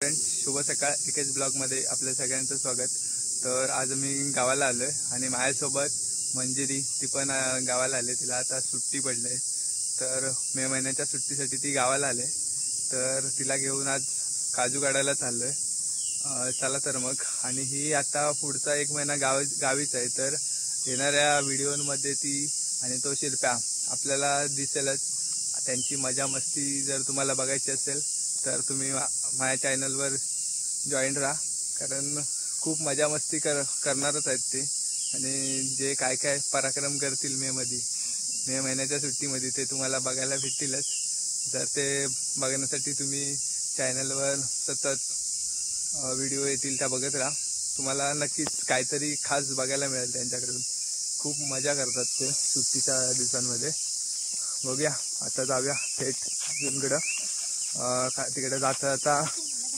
Friends, शुभ सकाळ. एकेच ब्लॉगमध्ये आपल्या सगळ्यांचं स्वागत. तर आज मी गावाला आलोय आणि माझ्यासोबत मंजिरी, ती पण गावाला आले. तिला आता सुट्टी पडली, तर मे महिन्याच्या सुट्टीसाठी ती गावाला आले. तर तिला घेऊन आज काजू काढायला चाललोय. चला तर मग. आणि ही आता पुढचा 1 महिना गावीच आहे. तर येणाऱ्या व्हिडिओमध्ये ती आणि तो शिरप्या आपल्याला दिसेलच. त्यांची मजा मस्ती जर तुम्हाला बघायची असेल तर तुम्ही माझ्या चॅनलवर जॉईन राहा, कारण खूप मजा मस्ती करणारच आहेत ते. आणि जे काय काय पराक्रम करतील मे महिन्याच्या सुट्टीमध्ये ते तुम्हाला बघायला भेटतीलच. जर ते बघण्यासाठी तुम्ही चॅनलवर सतत व्हिडिओ येतील त्या बघत राहा. तुम्हाला नक्कीच काहीतरी खास बघायला मिळेल त्यांच्याकडून. खूप मजा करतात ते सुट्टीच्या दिवसांमध्ये. बघूया, आता जाऊया थेट अजूनकडं. तिकडे जाता जाता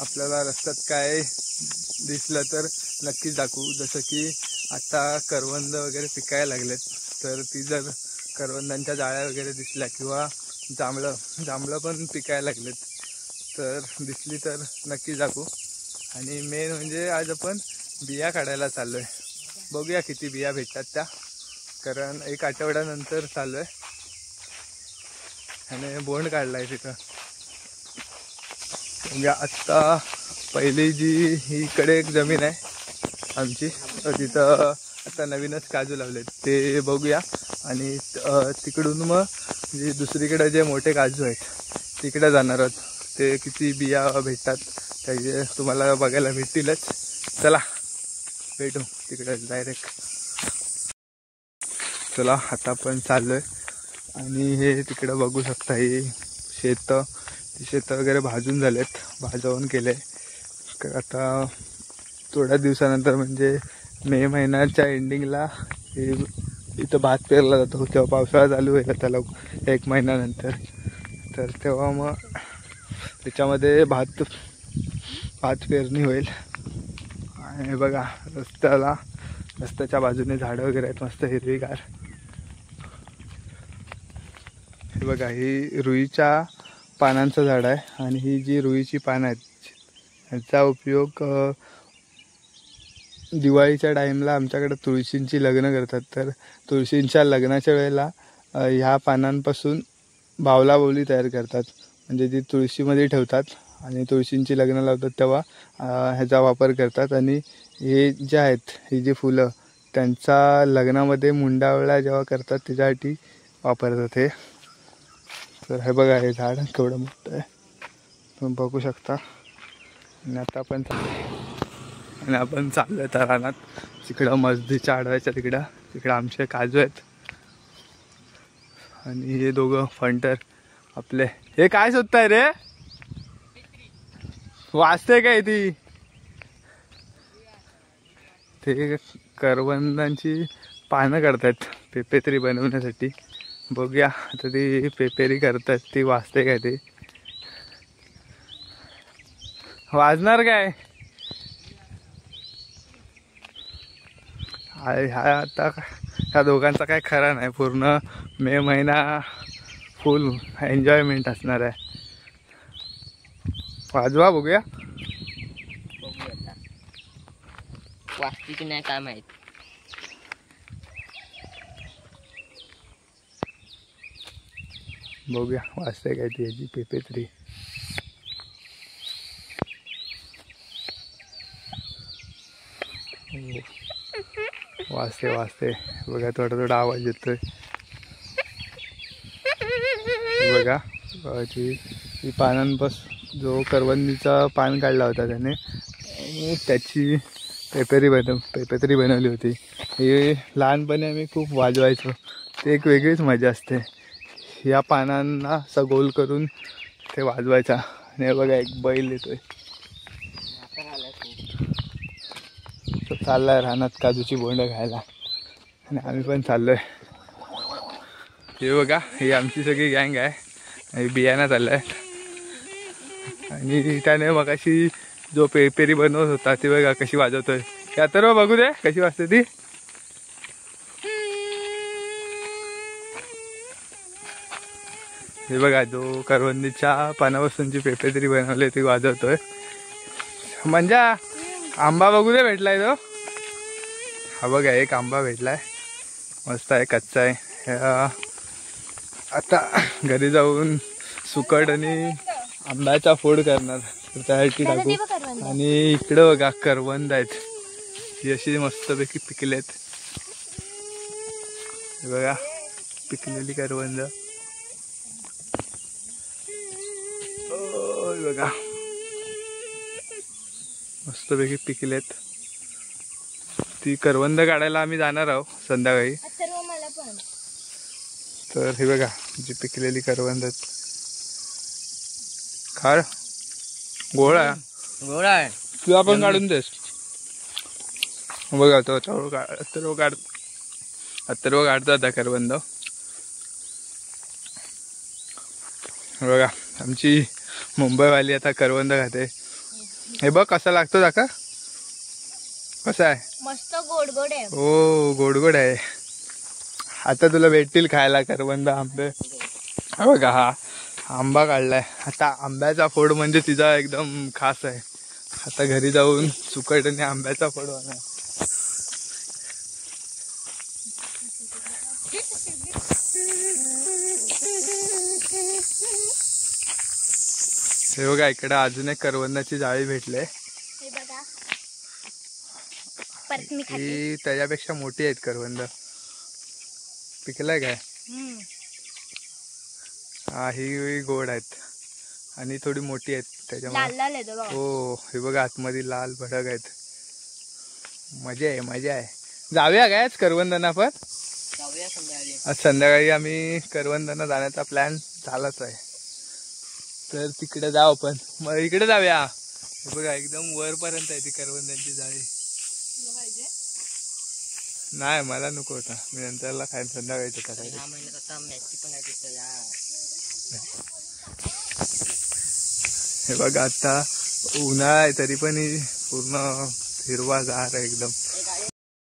आपल्याला रस्त्यात काय दिसलं तर नक्कीच दाखवू. जसं की आता करवंद वगैरे पिकायला लागलेत, तर ती जर करवंदांच्या जाळ्या वगैरे दिसल्या किंवा जांभळं पण पिकायला लागलेत तर दिसली तर नक्की दाखवू. आणि मेन म्हणजे आज आपण बिया काढायला चाललोय. बघूया किती बिया भेटतात त्या, कारण 1 आठवड्यानंतर चाललोय. आणि बोंड काढलाय तिथं. म्हणजे आत्ता पहिली जी इकडे एक जमीन आहे आमची, तिथं आता नवीनच काजू लावलेत ते बघूया. आणि तिकडून मग जे दुसरीकडे जे मोठे काजू आहेत तिकडे जाणार आहोत. ते किती बिया भेटतात त्याचे तुम्हाला बघायला भेटतीलच. चला भेटू तिकडे डायरेक्ट. चला आता आपण चाललोय. आणि हे तिकडे बघू शकता, ही शेतं वगैरे भाजून झालेत, भाजवून केले. आता थोड्या दिवसानंतर म्हणजे मे महिन्याच्या एंडिंगला इथं भात पेरला जातो. तेव्हा पावसाळा चालू होईल त्याला 1 महिन्यानंतर. तर तेव्हा मग त्याच्यामध्ये भात पेरणी होईल. आणि बघा रस्त्याच्या बाजूने झाडं वगैरे आहेत मस्त हिरवीगार. हे बघा, ही रुईच्या पानांचं झाड आहे. आणि ही जी रुईची पानं आहेत ह्याचा उपयोग दिवाळीच्या टाईमला आमच्याकडे तुळशींची लग्न करतात. तर तुळशींच्या लग्नाच्या वेळेला ह्या पानांपासून बावली तयार करतात. म्हणजे ती तुळशीमध्ये ठेवतात आणि तुळशींची लग्न लावतात तेव्हा ह्याचा वापर करतात. आणि हे जे आहेत, ही जी फुलं त्यांचा लग्नामध्ये मुंडावळा जेव्हा करतात त्याच्यासाठी वापरतात हे. तर हे बघा, हे झाड केवढं मोठं आहे तुम्ही बघू शकता. आणि आता आपण चाललोय तर रानात. तिकडं मस्जिदच्या आडव्याच्या तिकडं आमचे काजू आहेत. आणि हे दोघं फंटर आपले. हे काय शोधताय रे? वाचते काय ती? ते करवंदांची पानं करतात पेपेत्री बनवण्यासाठी. बघूया आता ती पेपेरी करतात, ती वाचते काय ते. वाजणार काय? आता ह्या दोघांचा काय खरा नाही. पूर्ण मे महिना फुल एन्जॉयमेंट असणार आहे. वाजवा, बघूया. वाचते की नाही काय माहित. बघूया वाजते काय ती याची पेपेत्री. वाजते बघा, थोडा आवाज येतोय बघा. ती पानांपासून जो करवंदीचा पान काढला होता त्याने, त्याची पेपेत्री बनवली होती. हे लहानपणी आम्ही खूप वाजवायचो. ते एक वेगळीच मजा असते. या पानांना असं गोल करून ते वाजवायचा. आणि बघा, एक बैल येतोय. तो चाललाय रानात काजूची बोंड खायला. आणि आम्ही पण चाललोय. हे बघा, ही आमची सगळी गँग आहे. बियाणा चाललाय. आणि त्याने मगाशी जो पेपेरी बनवत होता ती बघा कशी वाजवतोय. त्या तर बघू दे कशी वाजते ती. हे बघा, जो करवंदीच्या पानापासूनची पेपेत्री बनवली ती वाजवतोय. म्हणजे आंबा बघू दे भेटलाय तो. हा बघा एक आंबा भेटलाय, मस्त आहे, कच्चा आहे. आता घरी जाऊन सुकट आणि आंब्याचा फोड करणार, तर त्यासाठी टाकू. आणि इकडं बघा करवंद आहेत, ही अशी मस्तपैकी पिकलेत. बघा पिकलेली करवंद बघा मस्तपैकी पिकलेत. ती करवंद काढायला आम्ही जाणार आहोत संध्याकाळी. तर हे बघा जी पिकलेली करवंद आहेत. खार गोळा आहे तुला पण काढून देस. बघा तो अथर्व काढतो आता करवंद. बघा आमची मुंबईवाली आता करवंद खाते. हे बघ कसा लागतो काका, कसा आहे? मस्त गोड गोड आहे. हो गोड गोड आहे. आता तुला भेटतील खायला करवंद आंबे. बघा हा आंबा काढलाय. आता आंब्याचा फोड म्हणजे तिचा एकदम खास आहे. आता घरी जाऊन सुकट आणि आंब्याचा फोड होणार. हे बघा इकडे अजून एक करवंदाची जाळी भेटले. ही त्याच्यापेक्षा मोठी आहेत करवंद. पिकलाय काय? हा ही गोड आहेत आणि थोडी मोठी आहेत त्याच्यामुळे. हो हे बघा आतमध्ये लाल भडक आहेत. मजा आहे मजा आहे. जाऊया काय करवंदांना आपण? आज संध्याकाळी आम्ही करवंदांना जाण्याचा प्लॅन झालाच आहे, तर तिकडे जाऊ आपण. मग इकडे जाऊया. हे बघा एकदम वरपर्यंत आहे ती करवंदांची जाळी. नाही मला नको होता, मी नंतरला खाईन संध्याकाळी. हे बघा आता उन्हाळा आहे तरी पण ही पूर्ण हिरवागार आहे एकदम.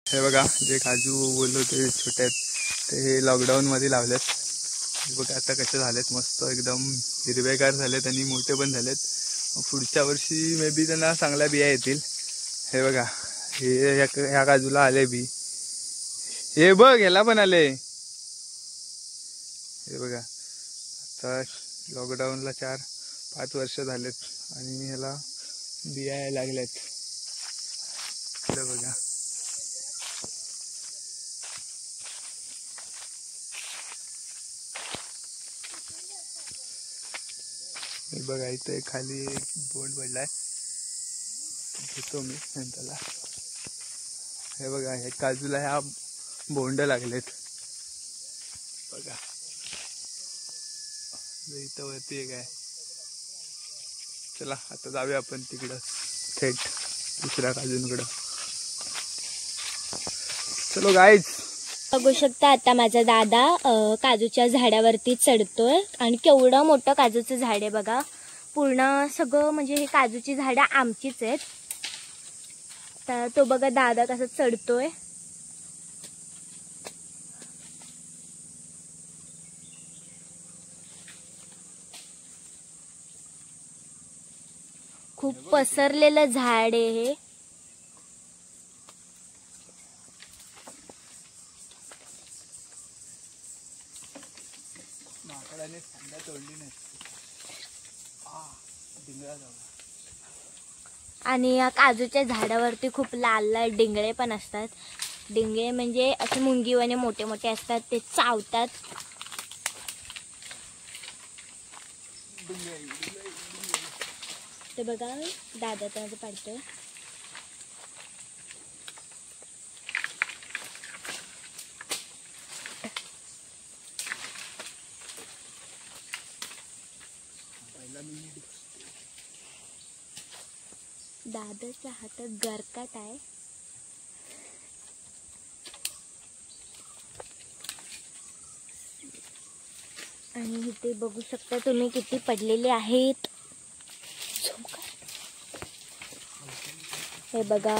हे बघा जे काजू बोललो ते छोटे आहेत ते लॉकडाऊन मध्ये लावलेत. हे बघा आता कसे झालेत, मस्त एकदम हिरवेगार झालेत आणि मोठे पण झालेत. पुढच्या वर्षी मे बी त्यांना चांगल्या बिया येतील. हे बघा हे ह्या काजूला आले बी. हे बघ ह्याला पण आले. हे बघा आता लॉकडाऊनला 4-5 वर्ष झालेत आणि ह्याला बिया यायला लागल्यात. बघा हे बघा इथे खाली एक बोंड पडलाय, घेतो मी नंतरला. हे बघा हे काजूला ह्या बोंड लागलेत बघा. इथं वरती एक आहे. चला आता जाऊया आपण तिकडं थेट दुसऱ्या काजूंकडं. चलो गाईज. बघू शकता आता माझा दादा काजूच्या झाडावरती चढतोय आणि केवढं मोठं काजूचं झाड आहे बघा. पूर्ण सगळं म्हणजे हे काजूची झाडं आमचीच आहेत. तर तो बघा दादा कसा चढतोय. खूप पसरलेलं झाड आहे हे. आणि या काजूच्या झाडावरती खूप लाल लाल डिंगळे पण असतात. डिंगळे म्हणजे असे मुंगीवाने मोठे मोठे असतात, ते चावतात. ते बघा दादा त्यामध्ये पाडतोय. दादाच्या हातात गरकाट आहे. आणि इथे बघू शकता तुम्ही किती पडलेले आहेत. हे बघा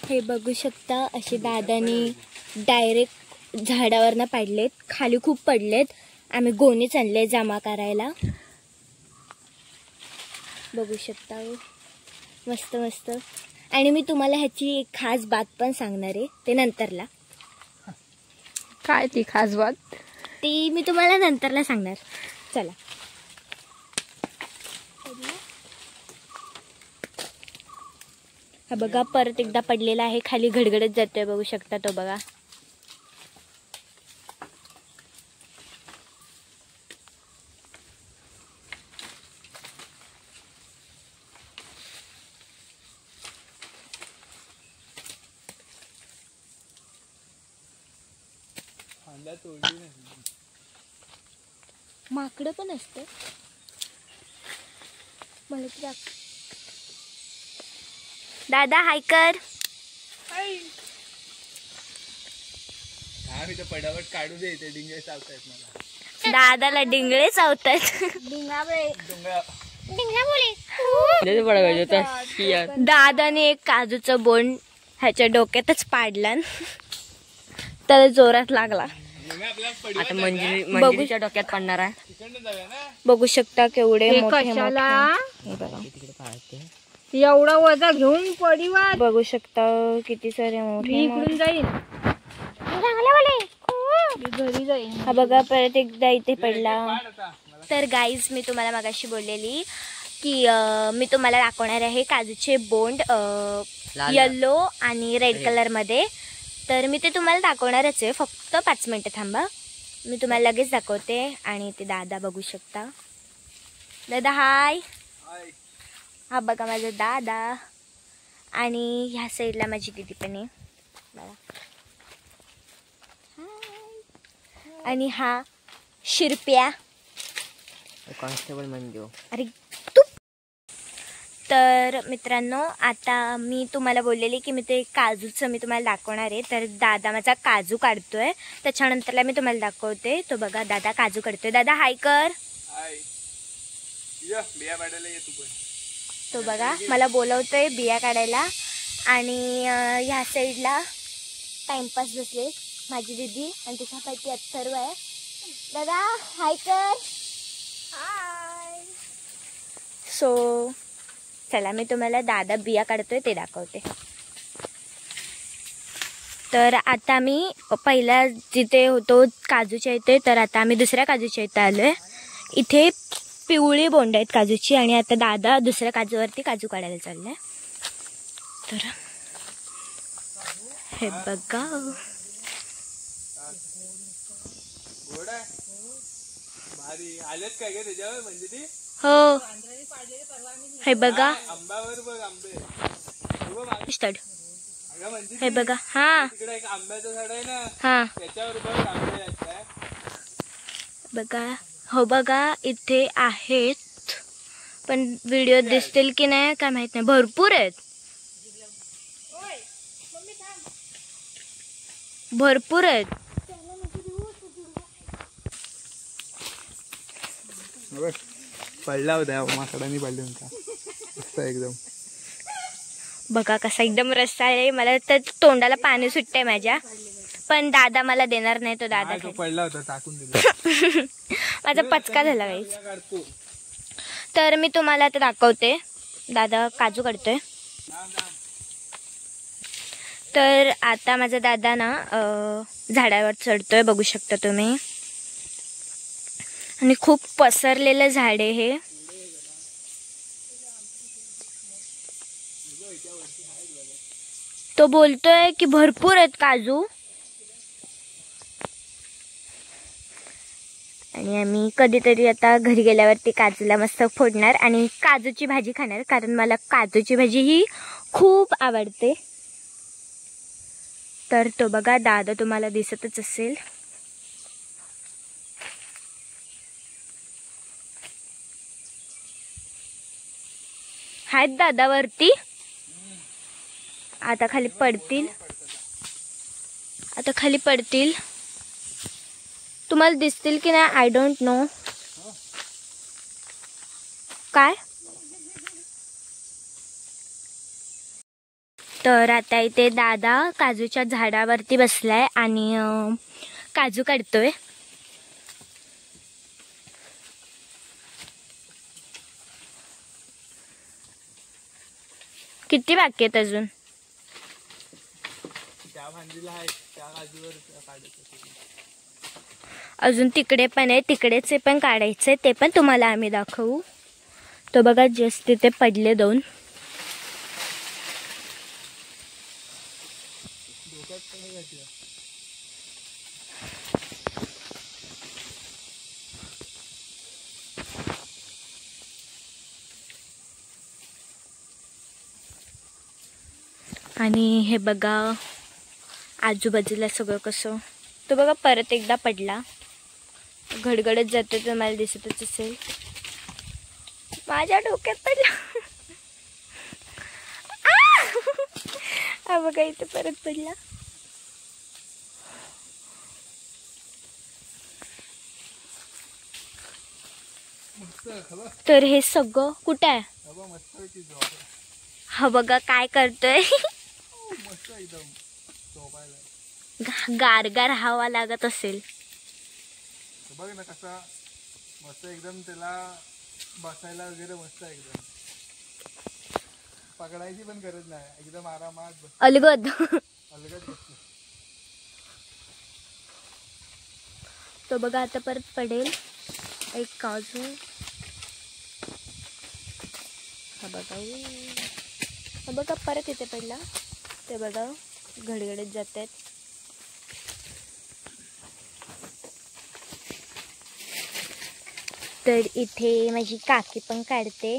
हे बघू शकता असे दादानी डायरेक्ट झाडावरनं पाडलेत, खाली खूप पडलेत. आम्ही गोणीच आणले जमा करायला. बघू शकता मस्त मस्त. आणि मी तुम्हाला ह्याची एक खास बात पण सांगणार आहे, ते नंतरला. काय ती खास बात? ती मी तुम्हाला नंतरला सांगणार. चला. हा बघा परत एकदा पडलेला आहे, खाली घडघडत जातोय. बघू शकता तो बघा. माकडं पण असतं मला तर. दादा हाय कर. पडावट काढू दे, ते डिंगळे चावतायत मला. दादाला डिंगळे चावतात. दादाने एक काजूचं बोंड ह्याच्या डोक्यातच पाडला, त्याला जोरात लागला. आता मंजिरीच्या डोक्यात पडणार आहे. बघू शकता केवढे मोठे एवढा वजा घेऊन पडीवर. बघू शकता किती सारे मोठे. इकडून जाईल घरी जाईल. हा बघा परत एकदा इथे पडला. तर गाईज मी तुम्हाला मगाशी बोललेली की मी तुम्हाला दाखवणार आहे काजूचे बोंड येलो आणि रेड कलर मध्ये. तर मी ते तुम्हाला दाखवणारच आहे, फक्त 5 मिनिटं थांबा, मी तुम्हाला लगेच दाखवते. आणि ते दादा बघू शकता. दादा हाय. हा बघा माझा दादा. आणि ह्या साईडला माझी दीदी पण आहे बघा. आणि हा शिरप्या कॉन्स्टेबल मंजू. अरे तू. तर मित्रांनो आता मी तुम्हाला बोललेली की मी ते काजूचं मी तुम्हाला दाखवणार आहे. तर दादा माझा काजू काढतोय, त्याच्यानंतरला मी तुम्हाला दाखवते. तो बघा दादा काजू काढतोय. दादा हाय कर. तो बघा मला बोलवतोय बिया काढायला. आणि ह्या साईडला टाइमपास बसले माझी दीदी आणि तिच्या पाठी अथर्व आहे. दादा हाय कर. हाय. सो चला मी तुम्हाला दादा बिया काढतोय ते दाखवते. तर आता मी पहिला जिथे होतो काजूच्या इथे, तर आता आम्ही दुसऱ्या काजूच्या इथे आलोय. इथे पिवळी बोंड आहेत काजूची. आणि आता दादा दुसऱ्या काजूवरती काजू काढायला चाललाय. तर हे बघा हो. हे बघा स्टार्ट. हे बघा. हा आंब्याचं झाड आहे ना, हा त्याच्यावर बघ आंबे आहेत. बघा. हो बघा इथे आहेत, पण व्हिडिओ दिसतील की नाही काय माहित नाही. भरपूर आहेत, भरपूर आहेत. पडला होता माकडांनी पडले होता एकदम. बघा कसा एकदम रस्ता आहे. मला तर तोंडाला पाणी सुटतंय माझ्या, पण दादा मला देणार नाही. तो दादा पडला होता टाकून दिला. माझा पचका झाला काही. तर मी तुम्हाला आता दाखवते. दादा काजू काढतोय. तर आता माझा दादा ना झाडावर चढतोय बघू शकता तुम्ही. आणि खूप पसरलेलं झाड आहे हे. तो बोलतोय की भरपूर आहेत काजू. आणि आम्ही कधीतरी आता घरी गेल्यावरती काजूला मस्त फोडणार आणि काजूची भाजी खाणार, कारण मला काजूची भाजी ही खूप आवडते. तर तो बघा दादा तुम्हाला दिसतच असेल. आहेत दादा वरती. आता खाली पडतील, आता खाली पडतील. तुम्हाला दिसतील की नाही आय डोंट नो. काय तर आता इथे दादा काजूच्या झाडावरती बसलाय आणि काजू काढतोय. किती बाकी आहेत अजून? अजून तिकडे पण आहे, तिकडेचे पण काढायचे, ते पण तुम्हाला आम्ही दाखवू. तो बघा जस्ट तिथे पडले 2. आणि हे बघा आजूबाजूला सगळं कसं. तो बघा परत एकदा पडला, घडघडत जाते, तुम्हाला दिसतच असेल. माझ्या डोक्यात पडला. हा बघा इथे परत पडला. तर हे सगळं कुठे आहे? हा बघा काय करतोय. गारगार हवा लागत असेल. बघ ना कसा मस्त एकदम, त्याला बसायला वगैरे मस्त एकदम, पकडायची पण गरज नाही, एकदम आरामात अलगद अलगद बसतो. तो बघा आता परत पडेल एक काजू. हा बघा परत इथे पडला. ते बघा घडघडत जात आहेत. तर इथे माझी काकी पण काढते.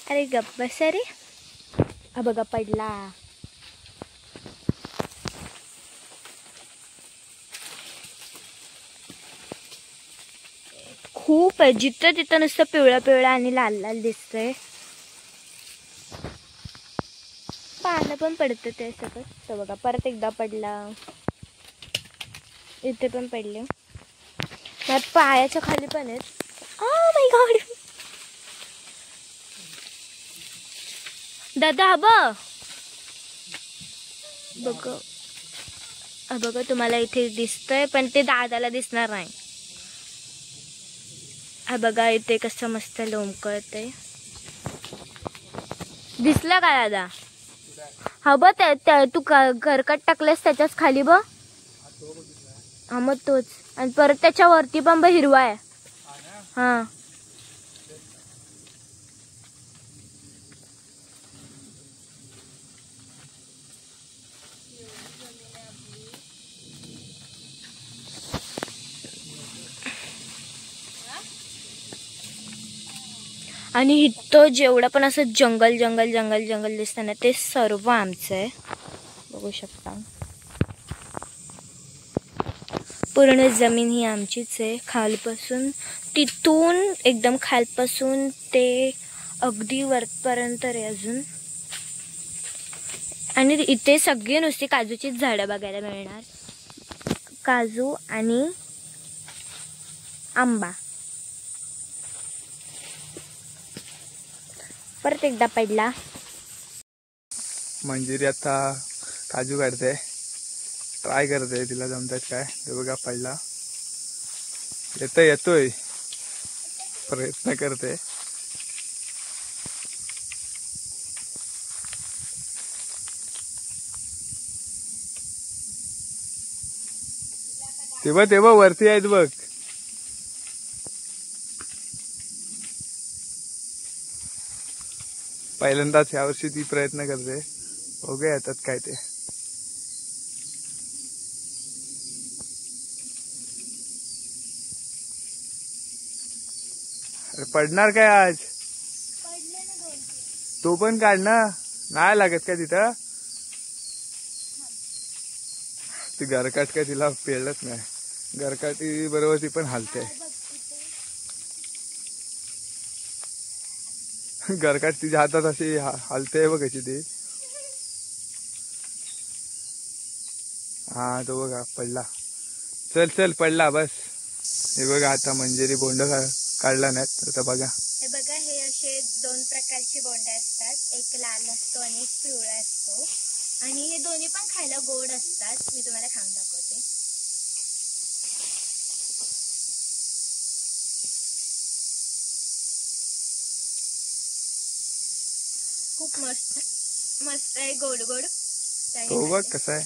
अरे गप्प बस रे. हा बघा पडला. खूप आहे, जिथं तिथं नुसतं पिवळा पिवळा आणि लाल लाल दिसतंय. पानं पण पडतं ते सगळं. तर बघा परत एकदा पडला. इथे पण पडले. पायाच्या खाली पण आहेत. माय गॉड. दादा हा बघ तुम्हाला इथे दिसतंय, पण ते दादाला दिसणार नाही. हा बघा इथे कसं मस्त लोंबकळतंय. दिसला का दादा? हा बघ तू करकट टाकलेस त्याच्याच खाली बघ. हा मग तोच. आणि परत त्याच्या वरती पण हिरवा आहे. हा आणि इथं जेवढं पण असं जंगल जंगल जंगल जंगल दिसतं ना, ते सर्व आमचं आहे. बघू शकता पूर्ण जमीन ही आमचीच आहे. खालपासून तिथून एकदम खालपासून ते अगदी वरपर्यंत आहे अजून. आणि इथे सगळी नुसती काजूचीच झाडं बघायला मिळणार. काजू आणि आंबा. परत एकदा पडला. मंजिरी आता काजू काढते, ट्राय करते तिला जमतात काय. ते बघा पडला. येतोय प्रयत्न करते. तेव्हा वरती आहेत बघ. पहिल्यांदाच यावर्षी ती प्रयत्न करते. बघूया येतात काय ते. अरे पडणार काय आज? तो पण काढ ना. नाही लागत का तिथं? ती गरकाट काय तिला पेळलंच नाही. गरकाटी बरोबर ती पण हालते. गरकाट तिच्या हातात अशी हालते बघायची ती. हा तो बघा पडला. चल पडला बस. हे बघा आता मंजिरी बोंड काढला नाहीत. आता बघा हे बघा, हे असे 2 प्रकारचे बोंडे असतात, एक लाल असतो आणि एक पिवळा असतो. आणि हे दोन्ही पण खायला गोड असतात. मी तुम्हाला खाऊन दाखवते. खूप मस्त मस्त आहे, गोड गोड. तो बघ कसा आहे.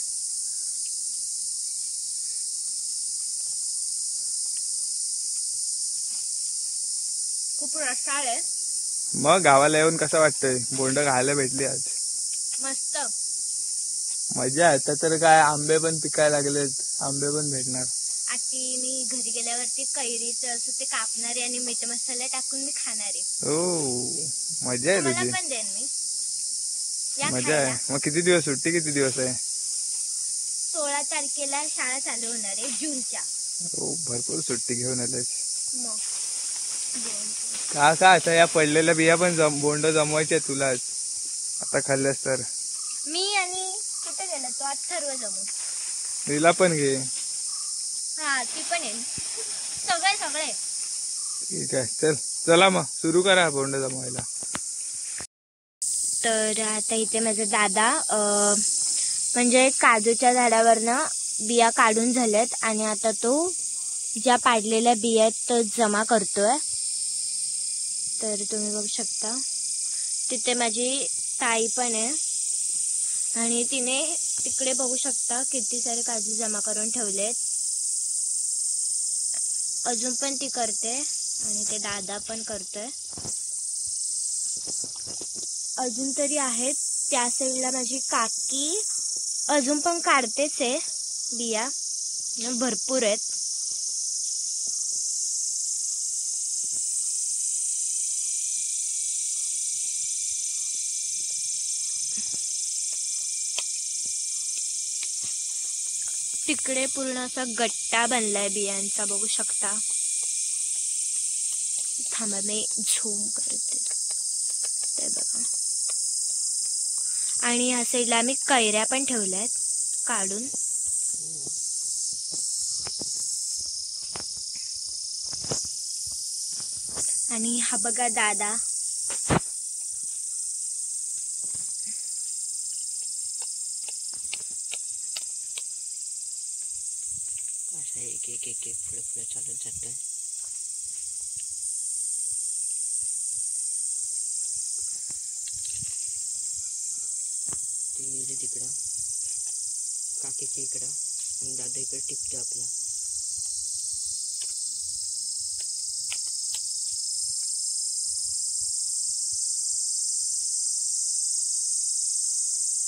खूप रसाळ आहे. मग गावाला येऊन कसं वाटतंय? बोंड खायला भेटली आज, मस्त मजा आहे. आता तर काय आंबे पण पिकायला लागलेत, आंबे पण भेटणार. आती मी घरी गेल्यावरती कैरीचं असं ते कापणार आहे आणि मीठ मसाला टाकून मी खाणार आहे. हो, मजा आहे तुम्हाला तुझी. पण देईन मी. या मजा खायला. आहे. मग किती दिवस सुट्टी, किती दिवस आहे? 16 तारखेला शाळा चालू होणार आहे जूनच्या. हो, भरपूर सुट्टी घेऊन आलेस. मग का आता या पडलेल्या बिया पण बोंड जमवायचे तुलाच, आता खाल्ल्यास तर. मी आणि कुठे गेला तो आज सर्व जमू. तिला पण घे. हा, ती पण येईल. सगळे सगळे. ठीक आहे, चला मग सुरू करा बोंड जमवायला. तर आता इथे माझा दादा म्हणजे काजूच्या झाडावरनं बिया काढून झाल्यात आणि आता तो ज्या पाडलेल्या बिया आहेत तो जमा करतोय. तर तुम्ही बघू शकता तिथे माझी ताई पण आहे आणि तिने तिकडे बघू शकता किती सारे काजू जमा करून ठेवलेत. अजून पण ती करते आणि ते दादा पण करतोय. अजून तरी आहेत. त्या साईडला माझी काकी अजून पण काढतेच आहे बिया, भरपूर आहेत. तिकडे पूर्ण असा गट्टा बनलाय बियांचा, बघू शकता. थांबा मी झूम करते. ते बघा. आणि या साईडला आम्ही कैऱ्या पण ठेवल्यात काढून. आणि हा बघा दादा. असं एक एक एक एक पुढे पुढे चालत जातोय. ते तिकडं काकीच्या इकडं आणि दादा इकडे टिपतो आपला.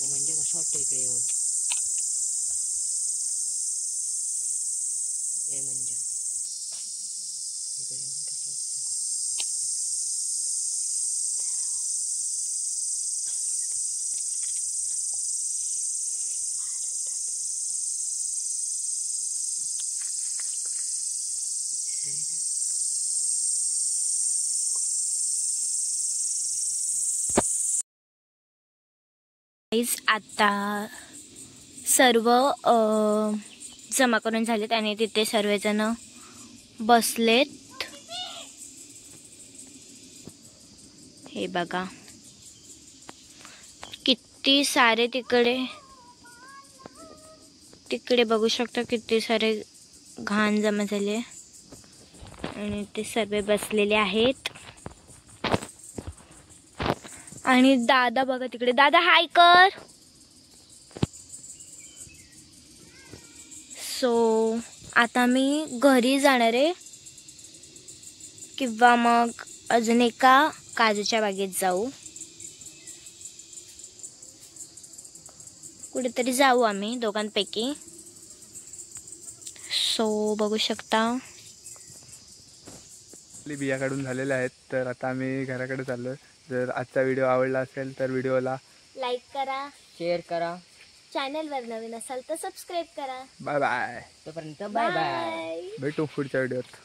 म्हणजे कसं वाटतं इकडे येऊन? म्हणजे इकडे येऊन कसं वाटतं? आता सर्व जमा करून झालेत आणि तिथे सर्वजण बसलेत. हे बघा किती सारे तिकडे तिकडे बघू शकता किती सारे घाण जमा झाले आणि ते सर्व बसलेले आहेत. आणि दादा बघा तिकडे. दादा हाय कर. सो आता मी घरी जाणार आहे किंवा मग अजून एका काजूच्या बागेत जाऊ. कुठेतरी जाऊ आम्ही दोघांपैकी. सो बघू शकता बिया काढून झालेल्या आहेत. तर आता आम्ही घराकडे चाललोय. जर आजचा व्हिडिओ आवडला असेल तर व्हिडिओला लाईक करा, शेअर करा, चॅनलवर नवीन असाल तर सबस्क्राईब करा. Bye bye. तोपर्यंत बाय बाय. भेटू पुढच्या व्हिडिओत.